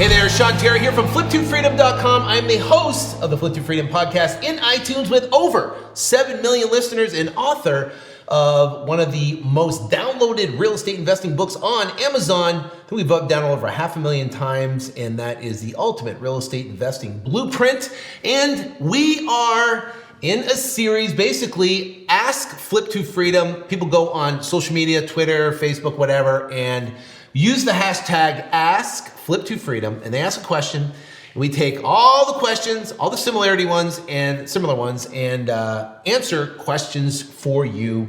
Hey there, Sean Terry here from Flip2Freedom.com. I'm the host of the Flip2Freedom Podcast in iTunes with over 7 million listeners and author of one of the most downloaded real estate investing books on Amazon that we've downloaded over 500,000 times, and that is The Ultimate Real Estate Investing Blueprint. And we are in a series, basically, Ask Flip2Freedom. People go on social media, Twitter, Facebook, whatever, and use the hashtag AskFlip2Freedom, and they ask a question, and we take all the questions, all the similar ones, and answer questions for you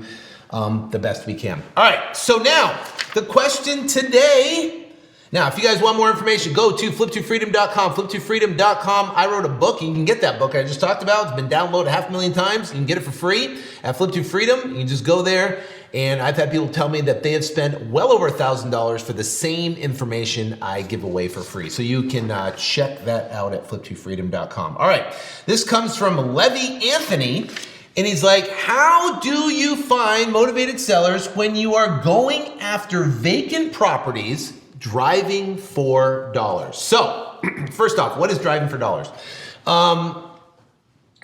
the best we can. All right, so now, the question today. Now, if you guys want more information, go to Flip2Freedom.com, Flip2Freedom.com. I wrote a book, and you can get that book I just talked about. It's been downloaded 500,000 times. You can get it for free at Flip2Freedom. You can just go there, and I've had people tell me that they have spent well over $1,000 for the same information I give away for free. So you can check that out at Flip2Freedom.com. All right, this comes from Levy Anthony, and he's like, how do you find motivated sellers when you are going after vacant properties driving for dollars? So, first off, what is driving for dollars?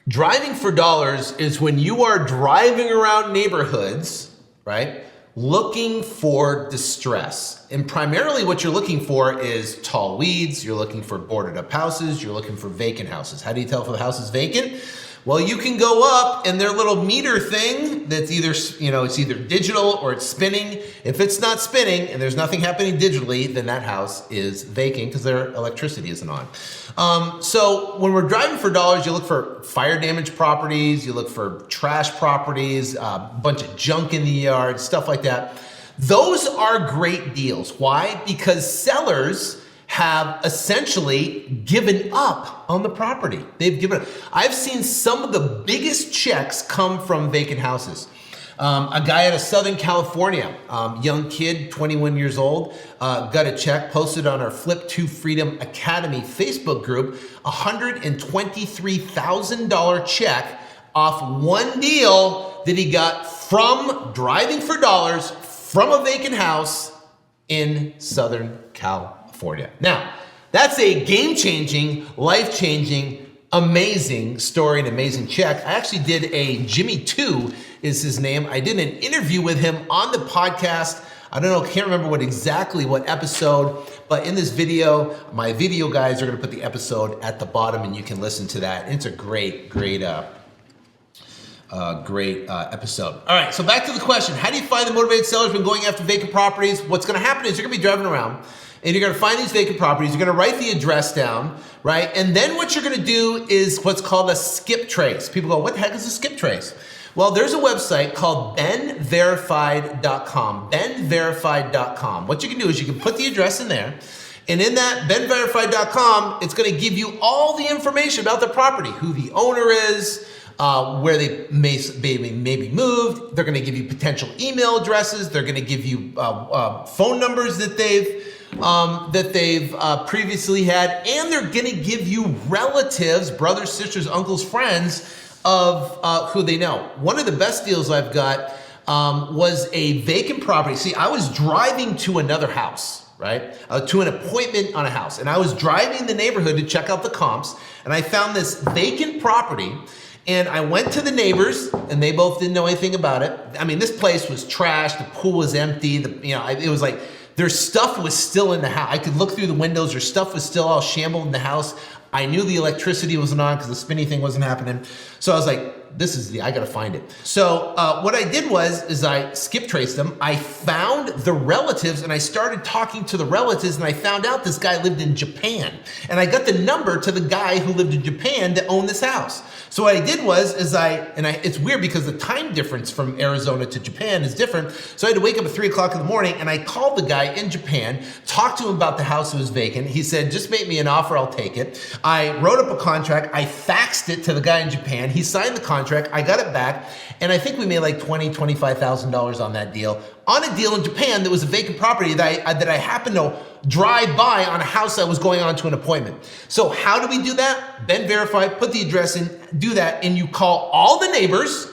Driving for dollars is when you are driving around neighborhoods, right, looking for distress. And primarily what you're looking for is tall weeds, you're looking for boarded up houses, you're looking for vacant houses. How do you tell if a house is vacant? Well, you can go up and their little meter thing that's either, it's either digital or it's spinning. If it's not spinning and there's nothing happening digitally, then that house is vacant because their electricity isn't on. So when we're driving for dollars, you look for fire damage properties, you look for trash properties, a bunch of junk in the yard, stuff like that. Those are great deals. Why? Because sellers have essentially given up on the property. They've given up. I've seen some of the biggest checks come from vacant houses. A guy out of Southern California, young kid, 21 years old, got a check posted on our Flip2Freedom Academy Facebook group, $123,000 check off one deal that he got from driving for dollars from a vacant house in Southern California. Now, that's a game-changing, life-changing, amazing story, an amazing check. I actually did Jimmy 2 is his name. I did an interview with him on the podcast. I don't know, can't remember what episode, but in this video, my video guys are gonna put the episode at the bottom and you can listen to that. It's a great episode. All right, so back to the question. How do you find the motivated sellers when going after vacant properties? What's gonna happen is you're gonna be driving around and you're gonna find these vacant properties, you're gonna write the address down, right? And then what you're gonna do is what's called a skip trace. People go, what the heck is a skip trace? Well, there's a website called benverified.com, benverified.com. What you can do is you can put the address in there, and in that benverified.com, it's gonna give you all the information about the property, who the owner is, where they maybe moved. They're gonna give you potential email addresses. They're gonna give you phone numbers that they've previously had, and they're gonna give you relatives, brothers, sisters, uncles, friends of who they know. One of the best deals I've got was a vacant property. See, I was driving to another house, right? To an appointment on a house, and I was driving the neighborhood to check out the comps, and I found this vacant property. And I went to the neighbors, and they both didn't know anything about it. I mean, this place was trashed. The pool was empty. It was like their stuff was still in the house. I could look through the windows. Their stuff was still all shambled in the house. I knew the electricity wasn't on because the spinny thing wasn't happening. So I was like, I gotta find it. So what I did is I skip traced them. I found the relatives and I started talking to the relatives, and I found out this guy lived in Japan. And I got the number to the guy who lived in Japan that owned this house. So what I did it's weird because the time difference from Arizona to Japan is different. So I had to wake up at 3 o'clock in the morning, and I called the guy in Japan, talked to him about the house that was vacant. He said, just make me an offer, I'll take it. I wrote up a contract. I faxed it to the guy in Japan. He signed the contract. I got it back. And I think we made like $25,000 on that deal. On a deal in Japan that was a vacant property that I happened to drive by on a house I was going on to an appointment. So how do we do that? Ben Verify, put the address in, do that, and you call all the neighbors,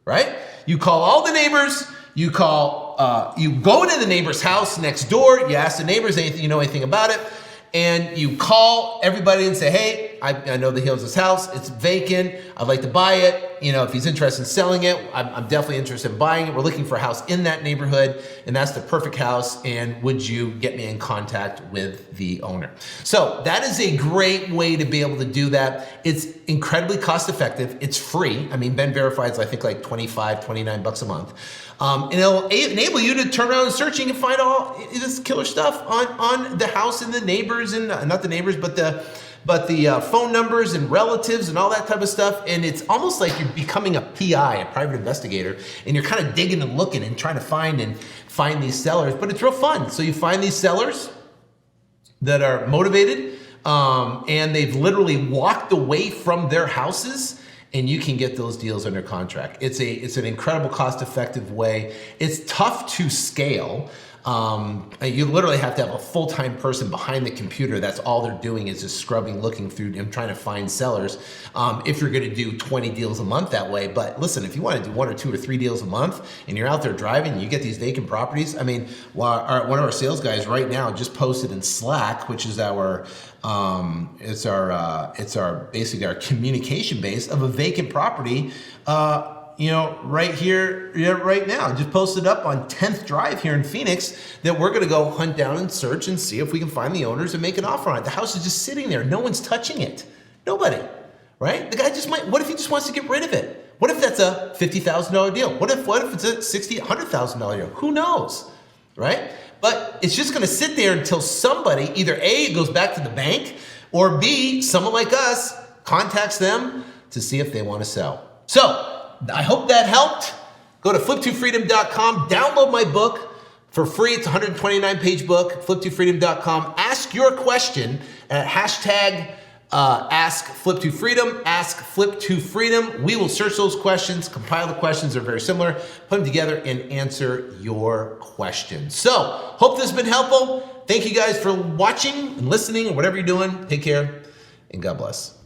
right? You call all the neighbors, you go to the neighbor's house next door, you ask the neighbors, you know anything about it, and you call everybody and say, hey, I know that he owns this house. It's vacant. I'd like to buy it. If he's interested in selling it, I'm definitely interested in buying it. We're looking for a house in that neighborhood, and that's the perfect house. And would you get me in contact with the owner? So that is a great way to be able to do that. It's incredibly cost effective. It's free. I mean, Ben Verified is, I think, like $25, $29 a month. And it'll enable you to turn around and searching and find all this killer stuff on the house and the neighbors, and not the neighbors, but the phone numbers and relatives and all that type of stuff. And it's almost like you're becoming a PI, a private investigator, and you're kind of digging and looking and trying to find these sellers. But it's real fun. So you find these sellers that are motivated, and they've literally walked away from their houses, and you can get those deals under contract. It's an incredible cost-effective way. It's tough to scale. You literally have to have a full-time person behind the computer. That's all they're doing is just scrubbing, looking through and trying to find sellers. If you're going to do 20 deals a month that way. But listen, if you want to do 1 or 2 or 3 deals a month and you're out there driving, and you get these vacant properties. I mean, one of our sales guys right now just posted in Slack, which is our basically our communication base of a vacant property. Right here, right now, just posted up on 10th Drive here in Phoenix that we're going to go hunt down and search and see if we can find the owners and make an offer on it. The house is just sitting there. No one's touching it. Nobody, right? The guy what if he just wants to get rid of it? What if that's a $50,000 deal? What if it's a $60,000, $100,000 deal? Who knows, right? But it's just going to sit there until somebody, either A, goes back to the bank, or B, someone like us contacts them to see if they want to sell. So, I hope that helped. Go to Flip2Freedom.com, download my book for free. It's a 129-page book, Flip2Freedom.com. Ask your question at hashtag #AskFlip2Freedom, #AskFlip2Freedom. We will search those questions, compile the questions. They're very similar, put them together, and answer your questions. So, hope this has been helpful. Thank you guys for watching and listening and whatever you're doing. Take care, and God bless.